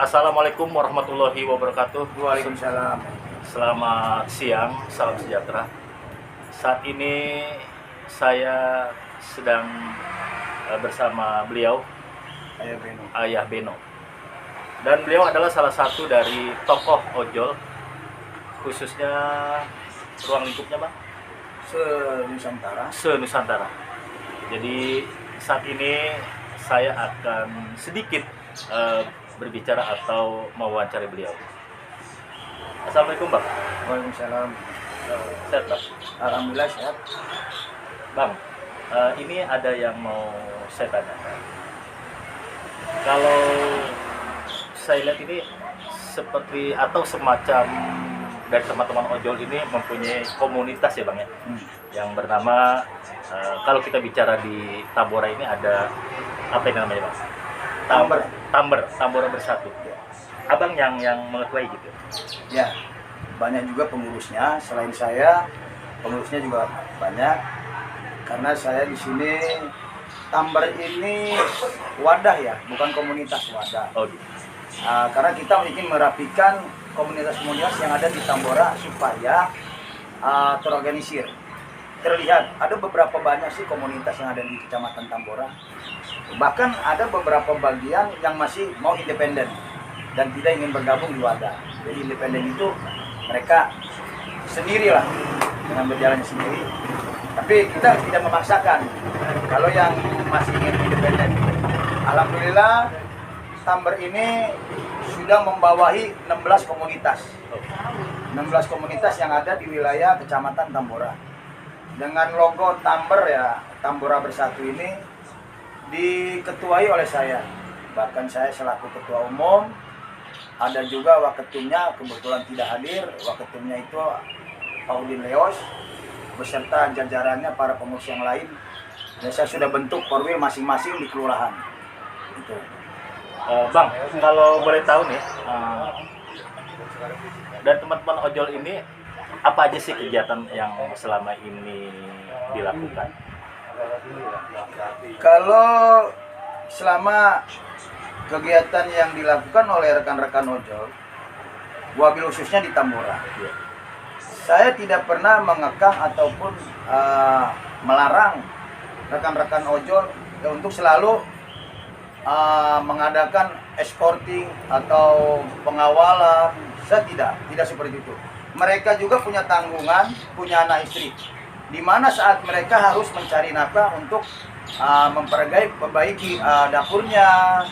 Assalamualaikum warahmatullahi wabarakatuh. Waalaikumsalam. Selamat siang, salam sejahtera. Saat ini saya sedang bersama beliau, Ayah Beno. Dan beliau adalah salah satu dari tokoh ojol, khususnya ruang lingkupnya, Bang? Se-Nusantara. Jadi saat ini saya akan sedikit berbicara atau mewawancari beliau. Assalamualaikum, Bang. Waalaikumsalam. Sehat, Bang? Alhamdulillah sehat. Bang, ini ada yang mau saya tanyakan. Kalau saya lihat ini seperti atau semacam dari teman-teman ojol ini mempunyai komunitas ya, Bang ya, yang bernama kalau kita bicara di Tambora ini ada apa ini namanya, Bang? Tambora Bersatu. Abang yang mengetuai gitu. Ya, banyak juga pengurusnya. Selain saya, pengurusnya juga banyak. Karena saya di sini Tamber ini wadah ya, bukan komunitas, wadah. Oh gitu. Karena kita ingin merapikan komunitas-komunitas yang ada di Tambora supaya terorganisir. Terlihat ada beberapa banyak sih komunitas yang ada di Kecamatan Tambora. Bahkan ada beberapa bagian yang masih mau independen dan tidak ingin bergabung di wadah. Jadi independen itu mereka sendirilah dengan berjalan sendiri. Tapi kita tidak memaksakan. Kalau yang masih ingin independen, alhamdulillah Tamber ini sudah membawahi 16 komunitas. 16 komunitas yang ada di wilayah Kecamatan Tambora. Dengan logo Tamber ya, Tambora Bersatu ini diketuai oleh saya. Bahkan saya selaku ketua umum, ada juga waketumnya kebetulan tidak hadir. Waketumnya itu Paulin Leos beserta jajarannya para pengurus yang lain. Dan saya sudah bentuk korwil masing-masing di kelurahan. Gitu. Bang, kalau boleh tahu nih, dan teman-teman ojol ini apa aja sih kegiatan yang selama ini dilakukan? Kalau selama kegiatan yang dilakukan oleh rekan-rekan ojol, wabil khususnya di Tambora, saya tidak pernah mengekang ataupun melarang rekan-rekan ojol untuk selalu mengadakan escorting atau pengawalan. Saya tidak seperti itu. Mereka juga punya tanggungan, punya anak istri, di mana saat mereka harus mencari nafkah untuk memperbaiki dapurnya.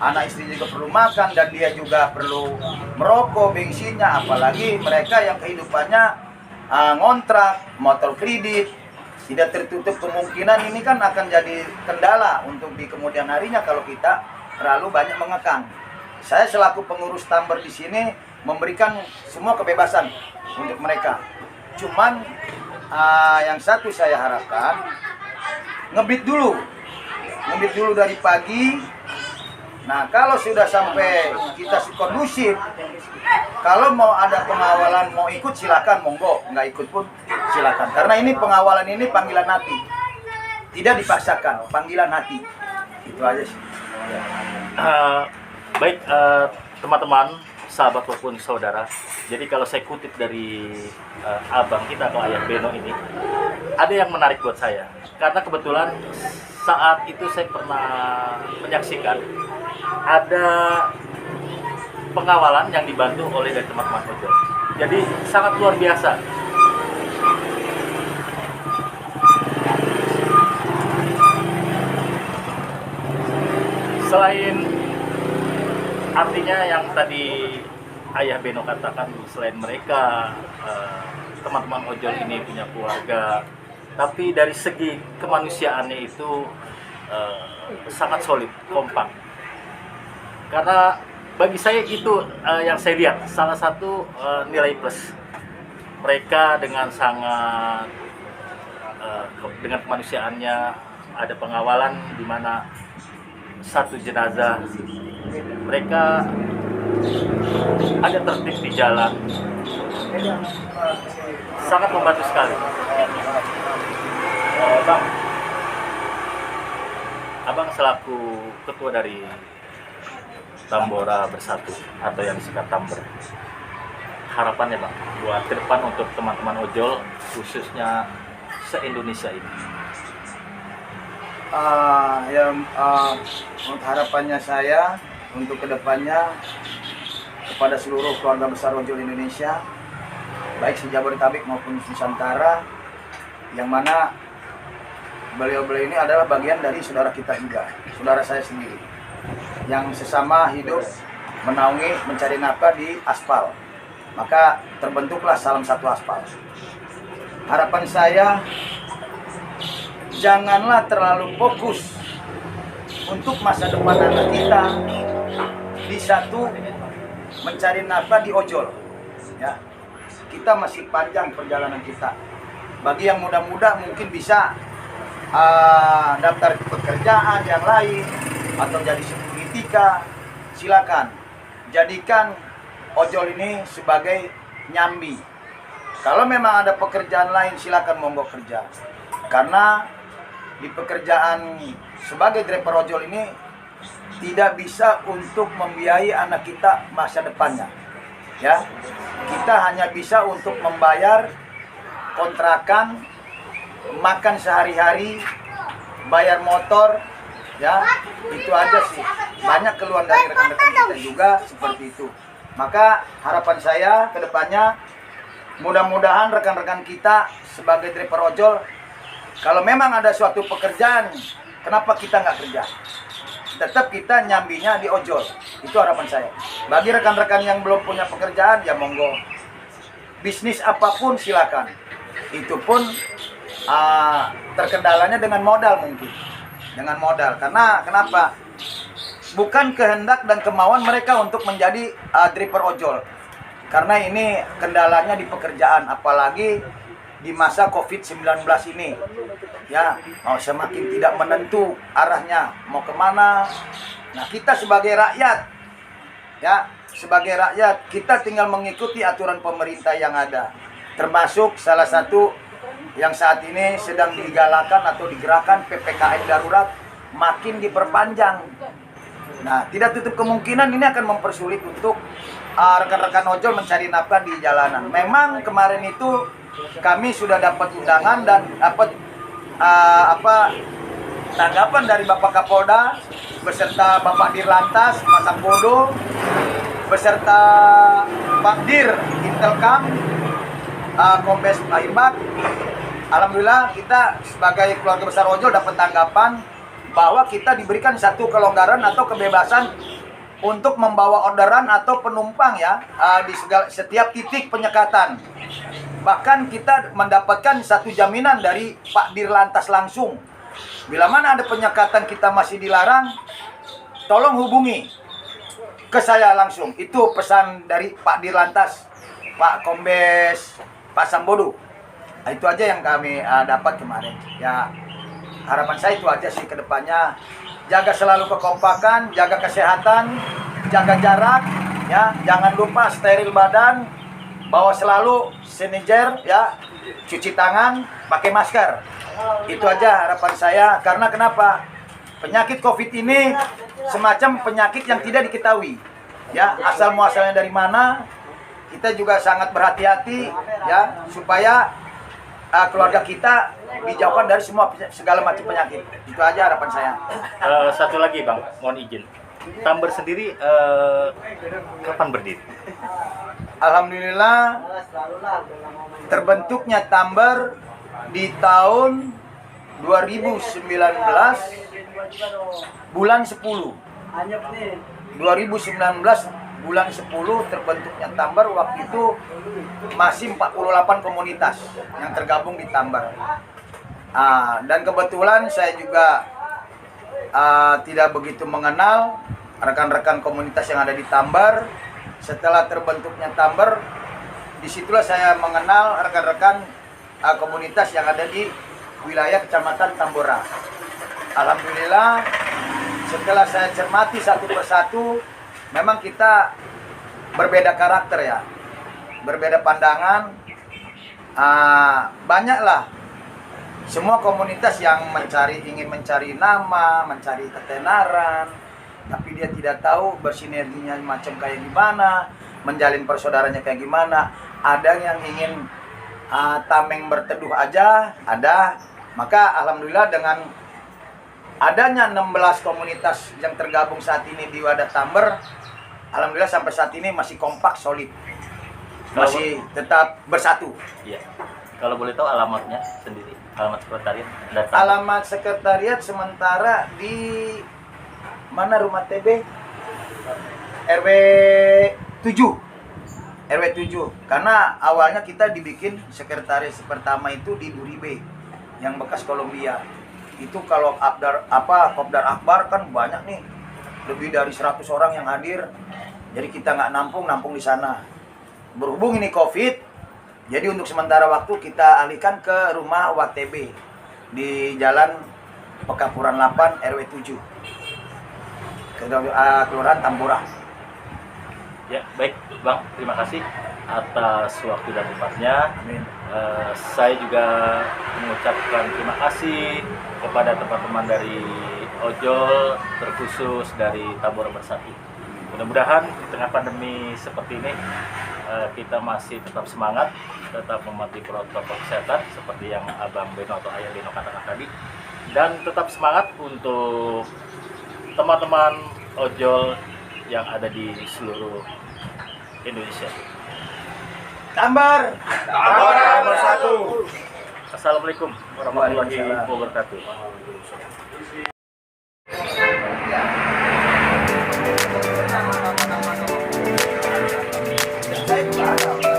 Anak istri juga perlu makan dan dia juga perlu merokok, bensinnya. Apalagi mereka yang kehidupannya ngontrak, motor kredit, tidak tertutup kemungkinan ini kan akan jadi kendala untuk di kemudian harinya kalau kita terlalu banyak mengekang. Saya selaku pengurus Tamber di sini memberikan semua kebebasan untuk mereka. Cuman yang satu saya harapkan ngebit dulu dari pagi. Nah, kalau sudah sampai kita kondusif, kalau mau ada pengawalan, mau ikut silakan, monggo. Nggak ikut pun silakan. Karena ini pengawalan ini panggilan hati, tidak dipaksakan, panggilan hati. Itu aja sih. Baik, teman-teman, sahabat maupun saudara. Jadi kalau saya kutip dari abang kita atau Ayah Beno ini, ada yang menarik buat saya. Karena kebetulan saat itu saya pernah menyaksikan ada pengawalan yang dibantu oleh dari teman-teman ojol. Jadi sangat luar biasa. Selain artinya yang tadi Ayah Beno katakan, selain mereka teman-teman ojol ini punya keluarga, tapi dari segi kemanusiaannya itu sangat solid, kompak. Karena bagi saya itu yang saya lihat salah satu nilai plus mereka dengan sangat dengan kemanusiaannya. Ada pengawalan di mana satu jenazah mereka ada tertib di jalan, sangat membantu sekali. Bang, abang selaku ketua dari Tambora Bersatu atau yang disingkat Tamber. Harapannya Bang buat ke depan untuk teman-teman ojol khususnya se-Indonesia ini. Untuk harapannya saya untuk kedepannya kepada seluruh keluarga besar ojol Indonesia, baik se-Jabodetabek maupun Nusantara, yang mana beliau-beliau ini adalah bagian dari saudara kita juga, saudara saya sendiri, yang sesama hidup menaungi mencari nafkah di aspal. Maka terbentuklah Salam Satu Aspal. Harapan saya, janganlah terlalu fokus untuk masa depan anak kita di satu mencari nafkah di ojol. Ya, kita masih panjang perjalanan kita. Bagi yang muda-muda mungkin bisa daftar pekerjaan yang lain atau jadi sekuritika, silakan jadikan ojol ini sebagai nyambi. Kalau memang ada pekerjaan lain silakan monggo kerja. Karena di pekerjaan sebagai driver ojol ini tidak bisa untuk membiayai anak kita masa depannya. Ya. Kita hanya bisa untuk membayar kontrakan, makan sehari-hari, bayar motor, ya. Itu aja sih. Banyak keluhan dari rekan-rekan kita juga seperti itu. Maka harapan saya ke depannya, mudah-mudahan rekan-rekan kita sebagai driver ojol, kalau memang ada suatu pekerjaan, kenapa kita nggak kerja? Tetap kita nyambinya di ojol. Itu harapan saya. Bagi rekan-rekan yang belum punya pekerjaan, ya monggo. Bisnis apapun silakan. Itu pun terkendalanya dengan modal mungkin. Dengan modal. Karena kenapa? Bukan kehendak dan kemauan mereka untuk menjadi driver ojol. Karena ini kendalanya di pekerjaan, apalagi di masa COVID-19 ini. Ya, semakin tidak menentu arahnya mau kemana. Nah, kita sebagai rakyat, ya, sebagai rakyat kita tinggal mengikuti aturan pemerintah yang ada. Termasuk salah satu yang saat ini sedang digalakan atau digerakkan PPKM darurat makin diperpanjang. Nah, tidak tutup kemungkinan ini akan mempersulit untuk rekan-rekan ojol mencari nafkah di jalanan. Memang kemarin itu kami sudah dapat undangan dan dapat tanggapan dari Bapak Kapolda beserta Bapak Dirlantas Mas Sambodo beserta Pak Dir Intelkam, Kombes Pak Irbak. Alhamdulillah kita sebagai keluarga besar ojol dapat tanggapan bahwa kita diberikan satu kelonggaran atau kebebasan untuk membawa orderan atau penumpang ya di setiap titik penyekatan. Bahkan kita mendapatkan satu jaminan dari Pak Dirlantas langsung. Bila mana ada penyekatan kita masih dilarang, tolong hubungi ke saya langsung. Itu pesan dari Pak Dirlantas, Pak Kombes, Pak Sambodo. Nah, itu aja yang kami dapat kemarin. Ya, harapan saya itu aja sih ke depannya. Jaga selalu kekompakan, jaga kesehatan, jaga jarak, ya. Jangan lupa steril badan, bawa selalu sanitizer, ya. Cuci tangan, pakai masker. Itu aja harapan saya. Karena kenapa? Penyakit COVID ini semacam penyakit yang tidak diketahui. Ya, asal muasalnya dari mana? Kita juga sangat berhati-hati, ya, supaya keluarga kita dijauhkan dari segala macam penyakit. Itu aja harapan saya. Satu lagi Bang, mohon izin. Tamber sendiri kapan berdiri? Alhamdulillah terbentuknya Tamber di tahun 2019 bulan 10. 2019 bulan 10 terbentuknya Tamber. Waktu itu masih 48 komunitas yang tergabung di Tamber. Dan kebetulan saya juga tidak begitu mengenal rekan-rekan komunitas yang ada di Tamber. Setelah terbentuknya Tamber, disitulah saya mengenal rekan-rekan komunitas yang ada di wilayah Kecamatan Tambora. Alhamdulillah, setelah saya cermati satu persatu, memang kita berbeda karakter ya, berbeda pandangan. Banyaklah semua komunitas yang ingin mencari nama, mencari ketenaran, tapi dia tidak tahu bersinerginya macam kayak gimana, menjalin persaudaranya kayak gimana. Ada yang ingin tameng berteduh aja, ada. Maka alhamdulillah dengan adanya 16 komunitas yang tergabung saat ini di Wadah Tamber, alhamdulillah sampai saat ini masih kompak, solid, masih tetap bersatu. Iya. Kalau boleh tahu alamatnya sendiri, alamat sekretariat dan Alamat sekretariat sementara di mana rumah TB? RW 7. RW 7. Karena awalnya kita dibikin sekretaris pertama itu di Duribe yang bekas Kolombia. Itu kalau Kopdar Akbar kan banyak nih. Lebih dari 100 orang yang hadir. Jadi kita nggak nampung di sana. Berhubung ini Covid, jadi untuk sementara waktu kita alihkan ke rumah WTB di Jalan Pekapuran 8 RW 7. Kelurahan Tambora. Ya, baik Bang, terima kasih atas waktu dan tempatnya. Amin. Saya juga mengucapkan terima kasih kepada teman-teman dari Ojol, terkhusus dari Tambora Bersatu. Mudah-mudahan di tengah pandemi seperti ini kita masih tetap semangat, tetap mematuhi protokol kesehatan seperti yang Abang Beno atau Ayah Beno katakan tadi, dan tetap semangat untuk teman-teman ojol yang ada di seluruh Indonesia. Tambar Bersatu. Assalamualaikum warahmatullahi wabarakatuh. Saya juga ada.